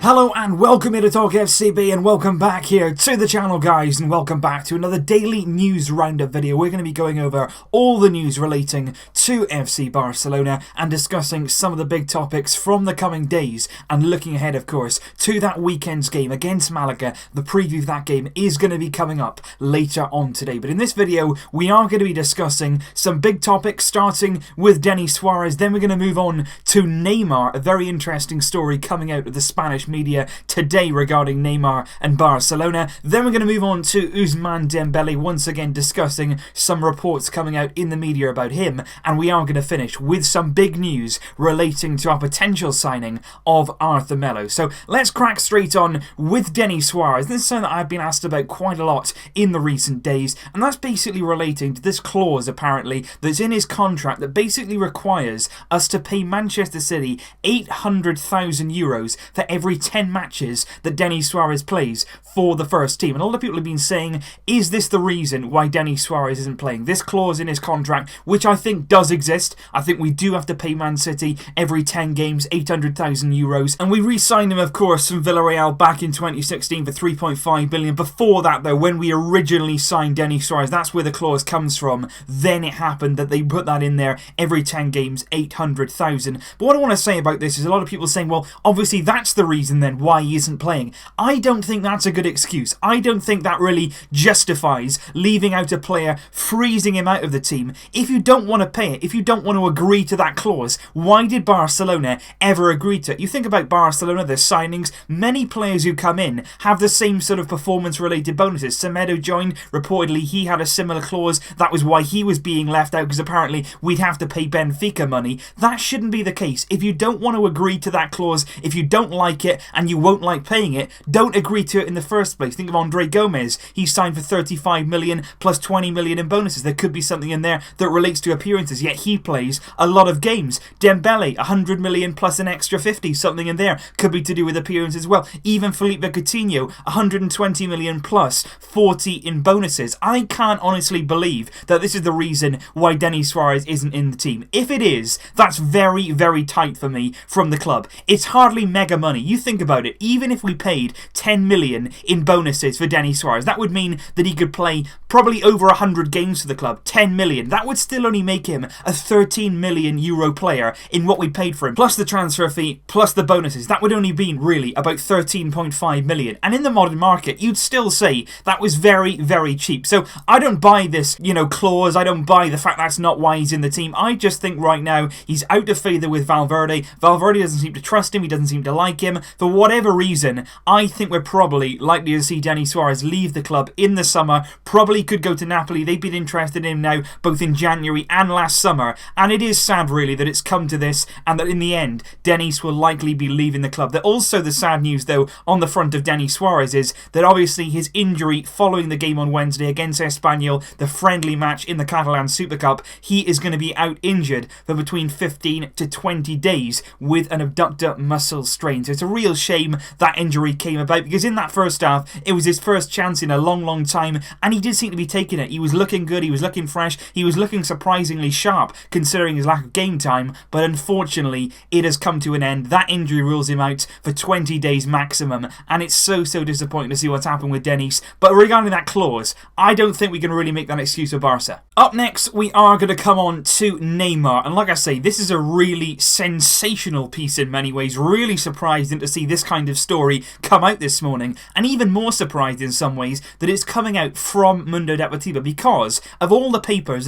Hello and welcome here to TalkFCB, and welcome back here to the channel, guys, and welcome back to another daily news roundup video. We're going to be going over all the news relating to FC Barcelona and discussing some of the big topics from the coming days, and looking ahead, of course, to that weekend's game against Malaga. The preview of that game is going to be coming up later on today, but in this video we are going to be discussing some big topics, starting with Denis Suarez. Then we're going to move on to Neymar, a very interesting story coming out of the Spanish media today regarding Neymar and Barcelona. Then we're going to move on to Ousmane Dembele, once again discussing some reports coming out in the media about him, and we are going to finish with some big news relating to our potential signing of Arthur Melo. So let's crack straight on with Denis Suarez. This is something that I've been asked about quite a lot in the recent days, and that's basically relating to this clause apparently that's in his contract that basically requires us to pay Manchester City €800,000 for every 10 matches that Denis Suarez plays for the first team. And a lot of people have been saying, is this the reason why Denis Suarez isn't playing? This clause in his contract, which I think does exist. I think we do have to pay Man City every 10 games €800,000, and we re-signed him, of course, from Villarreal back in 2016 for $3.5 billion. Before that, though, when we originally signed Denis Suarez, that's where the clause comes from. Then it happened that they put that in there, every 10 games $800,000. But what I want to say about this is a lot of people saying, well, obviously that's the reason then why he isn't playing. I don't think that's a good excuse. I don't think that really justifies leaving out a player, freezing him out of the team. If you don't want to pay it, if you don't want to agree to that clause, why did Barcelona ever agree to it? You think about Barcelona, their signings, many players who come in have the same sort of performance related bonuses. Semedo joined, reportedly he had a similar clause. That was why he was being left out, because apparently we'd have to pay Benfica money. That shouldn't be the case. If you don't want to agree to that clause, if you don't like it and you won't like paying it, don't agree to it in the first place. Think of Andre Gomez. He signed for 35 million plus 20 million in bonuses. There could be something in there that relates to appearances, yet he plays a lot of games. Dembele, 100 million plus an extra 50, something in there could be to do with appearances as well. Even Philippe Coutinho, 120 million plus 40 in bonuses. I can't honestly believe that this is the reason why Denis Suarez isn't in the team. If it is, that's very, very tight for me from the club. It's hardly mega money. You think about it, even if we paid 10 million in bonuses for Denis Suarez, that would mean that he could play probably over 100 games for the club. 10 million. That would still only make him a €13 million player in what we paid for him, plus the transfer fee, plus the bonuses. That would only be really about 13.5 million. And in the modern market, you'd still say that was very, very cheap. So I don't buy this, clause. I don't buy the fact that's not why he's in the team. I just think right now he's out of favour with Valverde. Valverde doesn't seem to trust him. He doesn't seem to like him. For whatever reason, I think we're probably likely to see Denis Suarez leave the club in the summer. Probably could go to Napoli. They've been interested in him now, both in January and last summer. And it is sad, really, that it's come to this, and that in the end, Denis will likely be leaving the club. Also, the sad news, though, on the front of Denis Suarez is that obviously his injury following the game on Wednesday against Espanyol, the friendly match in the Catalan Super Cup, he is going to be out injured for between 15 to 20 days with an abductor muscle strain. So it's a real shame that injury came about, because in that first half, it was his first chance in a long, long time, and he did seem to be taking it. He was looking good, he was looking fresh, he was looking surprisingly sharp considering his lack of game time, but unfortunately, it has come to an end. That injury rules him out for 20 days maximum, and it's so disappointing to see what's happened with Denis. But regarding that clause, I don't think we can really make that excuse for Barca. Up next, we are going to come on to Neymar, and like I say, this is a really sensational piece in many ways. Really surprising to see this kind of story come out this morning, and even more surprised in some ways that it's coming out from Mundo Deportivo, because of all the papers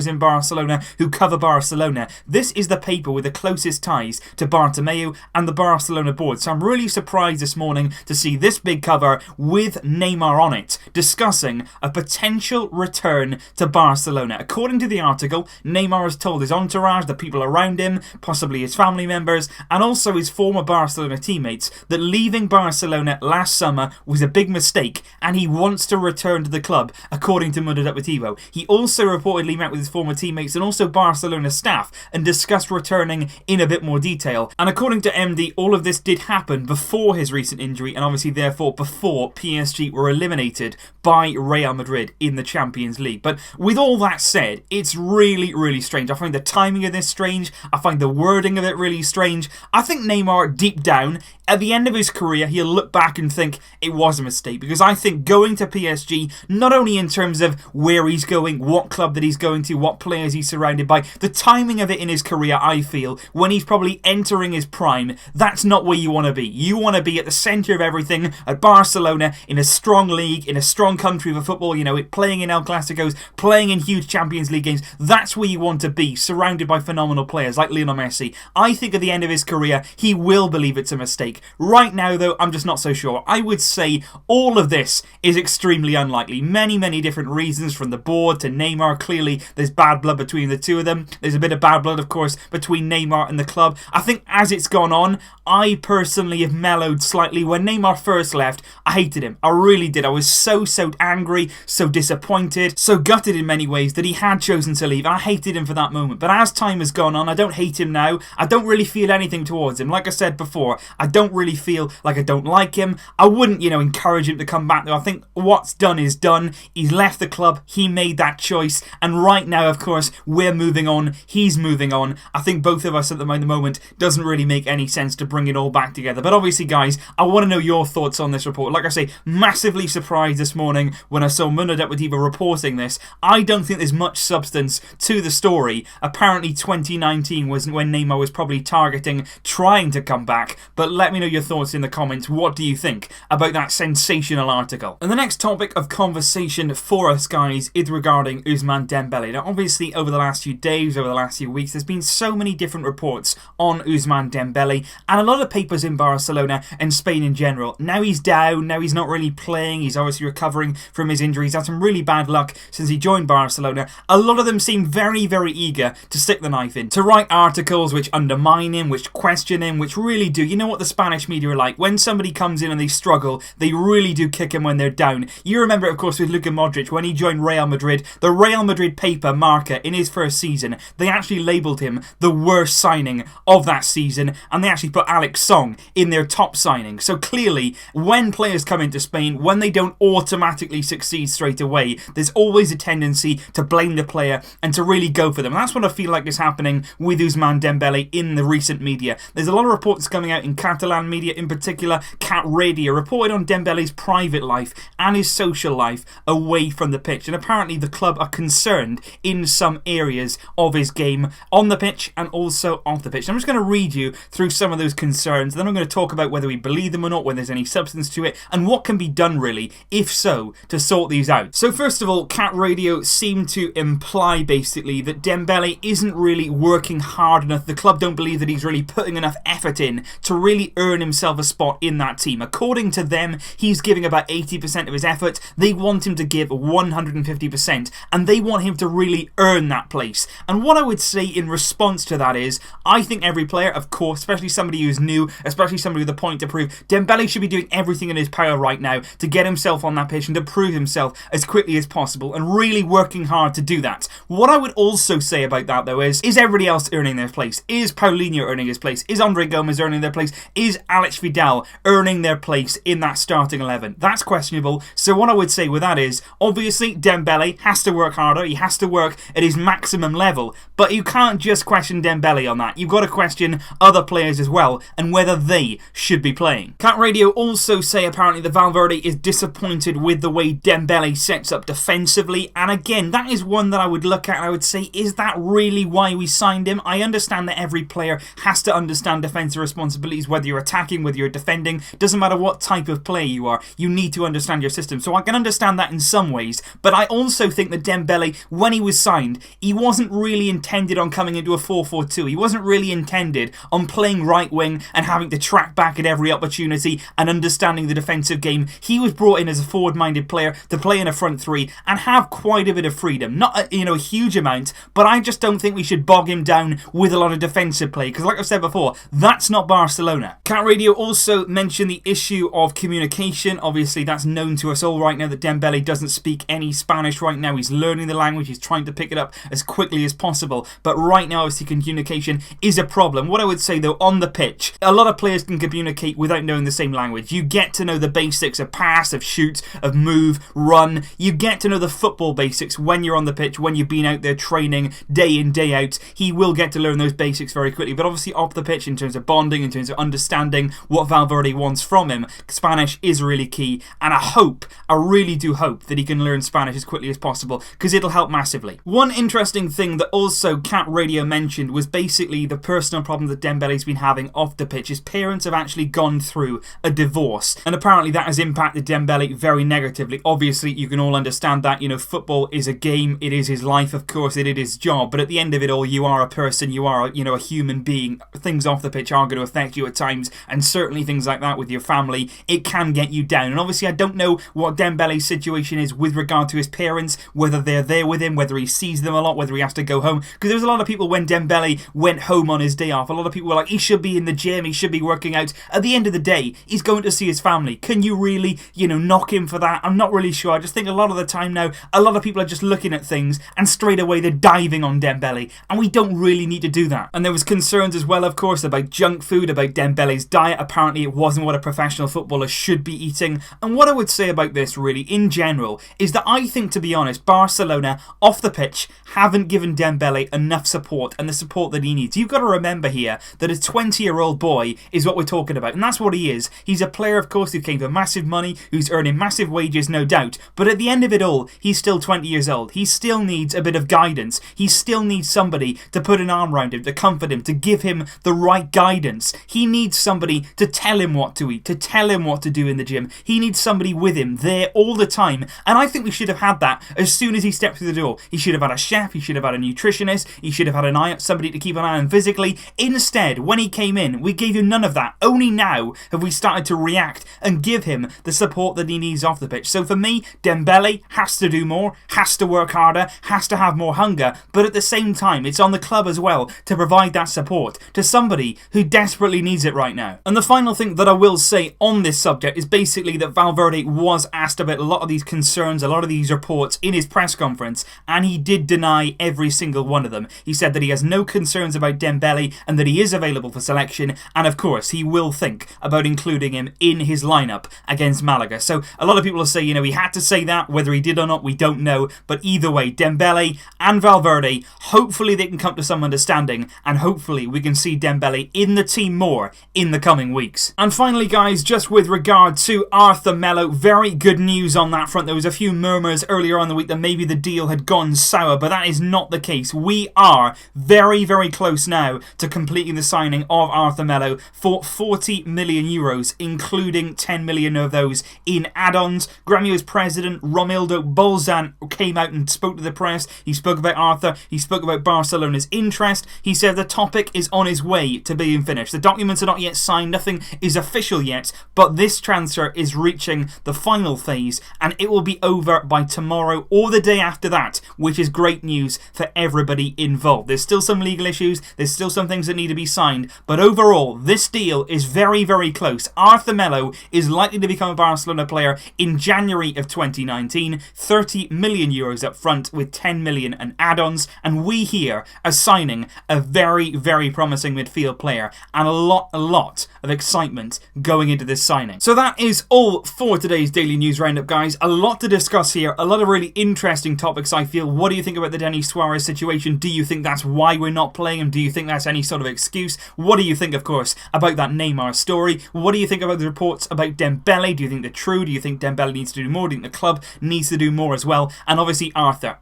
in Barcelona who cover Barcelona, this is the paper with the closest ties to Bartomeu and the Barcelona board. So I'm really surprised this morning to see this big cover with Neymar on it, discussing a potential return to Barcelona. According to the article, Neymar has told his entourage, the people around him, possibly his family members, and also his former Barcelona teammates, that leaving Barcelona last summer was a big mistake, and he wants to return to the club according to Mundo Deportivo. He also reportedly met with his former teammates and also Barcelona staff and discussed returning in a bit more detail. And according to MD, all of this did happen before his recent injury and obviously therefore before PSG were eliminated by Real Madrid in the Champions League. But with all that said, it's really, really strange. I find the timing of this strange. I find the wording of it really strange. I think Neymar, deep down, at the end of his career, he'll look back and think it was a mistake, because I think going to PSG, not only in terms of where he's going, what club that he's going to, what players he's surrounded by, the timing of it in his career, I feel, when he's probably entering his prime, that's not where you want to be. You want to be at the centre of everything at Barcelona, in a strong league, in a strong country for football, you know, playing in El Clasicos, playing in huge Champions League games. That's where you want to be, surrounded by phenomenal players like Lionel Messi. I think at the end of his career, he will believe it's a mistake. Right now, though, I'm just not so sure. I would say all of this is extremely unlikely. Many, many different reasons, from the board to Neymar. Clearly, there's bad blood between the two of them. There's a bit of bad blood, of course, between Neymar and the club. I think as it's gone on, I personally have mellowed slightly. When Neymar first left, I hated him. I really did. I was so angry, so disappointed, so gutted in many ways that he had chosen to leave. And I hated him for that moment. But as time has gone on, I don't hate him now. I don't really feel anything towards him. Like I said before, I don't really feel like I don't like him. I wouldn't, encourage him to come back, though. I think what's done is done. He's left the club. He made that choice. And right now, of course, we're moving on. He's moving on. I think both of us at the moment doesn't really make any sense to bring it all back together. But obviously, guys, I want to know your thoughts on this report. Like I say, massively surprised this morning when I saw Mundo Deportivo reporting this. I don't think there's much substance to the story. Apparently 2019 was when Neymar was probably targeting trying to come back. But let me know your thoughts in the comments. What do you think about that sensational article? And the next topic of conversation for us, guys, is regarding Ousmane Dembele. Now, obviously, over the last few days, over the last few weeks, there's been so many different reports on Ousmane Dembele, and a lot of papers in Barcelona and Spain in general. Now he's down, now he's not really playing, he's obviously recovering from his injuries, had some really bad luck since he joined Barcelona. A lot of them seem very, very eager to stick the knife in, to write articles which undermine him, which question him, which really do. You know what the Spanish media are like? When somebody comes in and they struggle, they really do kick him when they're down. You remember, of course, with Luka Modric, when he joined Real Madrid, the Real Madrid paper Marca, in his first season, they actually labelled him the worst signing of that season, and they actually put Alex Song in their top signing. So clearly, when players come into Spain, when they don't automatically succeed straight away, there's always a tendency to blame the player and to really go for them. And that's what I feel like is happening with Ousmane Dembele in the recent media. There's a lot of reports coming out in Catalan media, in particular Cat Radio, reported on Dembele's private life and his social life away from the pitch. And apparently the club are concerned in some areas of his game, on the pitch and also off the pitch. I'm just going to read you through some of those concerns, then I'm going to talk about whether we believe them or not, whether there's any substance to it, and what can be done really, if so, to sort these out. So first of all, Cat Radio seemed to imply basically that Dembele isn't really working hard enough. The club don't believe that he's really putting enough effort in to really earn himself a spot in that team. According to them, he's giving about 80% of his effort. They want him to give 150%, and they want him to really earn that place. And what I would say in response to that is, I think every player, of course, especially somebody who's new, especially somebody with a point to prove, Dembele should be doing everything in his power right now to get himself on that pitch and to prove himself as quickly as possible, and really working hard to do that. What I would also say about that, though, is everybody else earning their place? Is Paulinho earning his place? Is Andre Gomez earning their place? Is Alex Vidal earning their place in that starting 11? That's questionable. So what I would say with that is, obviously, Dembele has to work harder. He has to work at his maximum level. But you can't just question Dembele on that. You've got to question other players as well, and whether they should be playing. Cat Radio also say apparently that Valverde is disappointed with the way Dembele sets up defensively. And again, that is one that I would look at and I would say, is that really why we signed him? I understand that every player has to understand defensive responsibilities, whether you're attacking, whether you're defending. Doesn't matter what type of player you are, you need to understand your system. So I can understand that in some ways, but I also think that Dembele, when he was signed, he wasn't really intended on coming into a 4-4-2. He wasn't really intended on playing right wing and having to track back at every opportunity and understanding the defensive game. He was brought in as a forward defensive-minded player to play in a front three and have quite a bit of freedom. Not a huge amount, but I just don't think we should bog him down with a lot of defensive play, because like I've said before, that's not Barcelona. Cat Radio also mentioned the issue of communication. Obviously, that's known to us all right now that Dembele doesn't speak any Spanish right now. He's learning the language. He's trying to pick it up as quickly as possible. But right now, obviously, communication is a problem. What I would say, though, on the pitch, a lot of players can communicate without knowing the same language. You get to know the basics of pass, of shoot, of move, run. You get to know the football basics when you're on the pitch, when you've been out there training day in, day out. He will get to learn those basics very quickly. But obviously, off the pitch, in terms of bonding, in terms of understanding what Valverde wants from him, Spanish is really key. And I really do hope that he can learn Spanish as quickly as possible, because it'll help massively. One interesting thing that also Cat Radio mentioned was basically the personal problem that Dembele's been having off the pitch. His parents have actually gone through a divorce, and apparently that has impacted Dembele very negatively. Obviously, you can all understand that, football is a game, it is his life, of course, it is his job, but at the end of it all, you are a person, you are, a human being. Things off the pitch are going to affect you at times, and certainly things like that with your family, it can get you down. And obviously, I don't know what Dembele's situation is with regard to his parents, whether they're there with him, whether he sees them a lot, whether he has to go home, because there was a lot of people when Dembele went home on his day off, a lot of people were like, he should be in the gym, he should be working out. At the end of the day, he's going to see his family. Can you really, knock him for that? I'm not really sure. I just think a lot of the time now, a lot of people are just looking at things and straight away they're diving on Dembele, and we don't really need to do that. And there was concerns as well, of course, about junk food, about Dembele's diet. Apparently it wasn't what a professional footballer should be eating. And what I would say about this really in general is that I think, to be honest, Barcelona off the pitch haven't given Dembele enough support, and the support that he needs. You've got to remember here that a 20-year-old boy is what we're talking about, and that's what he is. He's a player, of course, who came for massive money, who's earning massive wages, no doubt, but at the end of it all, he's still 20 years old. He still needs a bit of guidance. He still needs somebody to put an arm around him, to comfort him, to give him the right guidance. He needs somebody to tell him what to eat, to tell him what to do in the gym. He needs somebody with him there all the time, and I think we should have had that as soon as he stepped through the door. He should have had a chef, he should have had a nutritionist, he should have had somebody to keep an eye on physically. Instead, when he came in, we gave him none of that. Only now have we started to react and give him the support that he needs off the pitch. So for me, Dembele has to do more, has to work harder, has to have more hunger, but at the same time, it's on the club as well to provide that support to somebody who desperately needs it right now. And the final thing that I will say on this subject is basically that Valverde was asked about a lot of these concerns, a lot of these reports in his press conference, and he did deny every single one of them. He said that he has no concerns about Dembele and that he is available for selection, and of course he will think about including him in his lineup against Malaga. So a lot of people will say, he had to say that. Whether he did or not, we don't know, but either way, Dembele and Valverde, hopefully they can come to some understanding, and hopefully we can see Dembele in the team more in the coming weeks. And finally, guys, just with regard to Arthur Melo, very good news on that front. There was a few murmurs earlier on in the week that maybe the deal had gone sour, but that is not the case. We are very, very close now to completing the signing of Arthur Melo for 40 million euros, including 10 million of those in add-ons. Gremio's president, Romildo Bolzan, came out and spoke to the press. He spoke about Arthur. He spoke about Barcelona's interest. He said the topic is on his way to being finished. The documents are not yet signed. Nothing is official yet, but this transfer is reaching the final phase, and it will be over by tomorrow or the day after that, which is great news for everybody involved. There's still some legal issues. There's still some things that need to be signed, but overall, this deal is very, very close. Arthur Melo is likely to become a Barcelona player in January of 2019. 30 million euros up front with 10 million and add-ons, and we here are signing a very, very promising midfield player, and a lot of excitement going into this signing. So that is all for today's Daily News Roundup, guys. A lot to discuss here, a lot of really interesting topics, I feel. What do you think about the Denis Suarez situation? Do you think that's why we're not playing him? Do you think that's any sort of excuse? What do you think, of course, about that Neymar story? What do you think about the reports about Dembele? Do you think they're true? Do you think Dembele needs to do more? Do you think the club needs to do more as well? And obviously Arthur,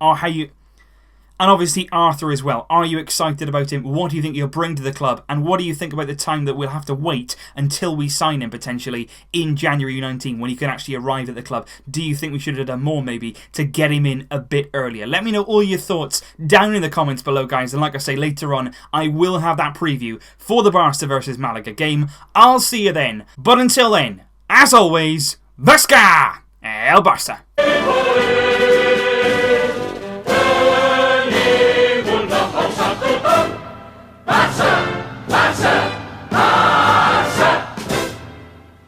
as well. Are you excited about him? What do you think he'll bring to the club? And what do you think about the time that we'll have to wait until we sign him potentially in January 19 when he can actually arrive at the club? Do you think we should have done more maybe to get him in a bit earlier? Let me know all your thoughts down in the comments below, guys. And like I say, later on, I will have that preview for the Barca versus Malaga game. I'll see you then. But until then, as always, Vasca! El Barça.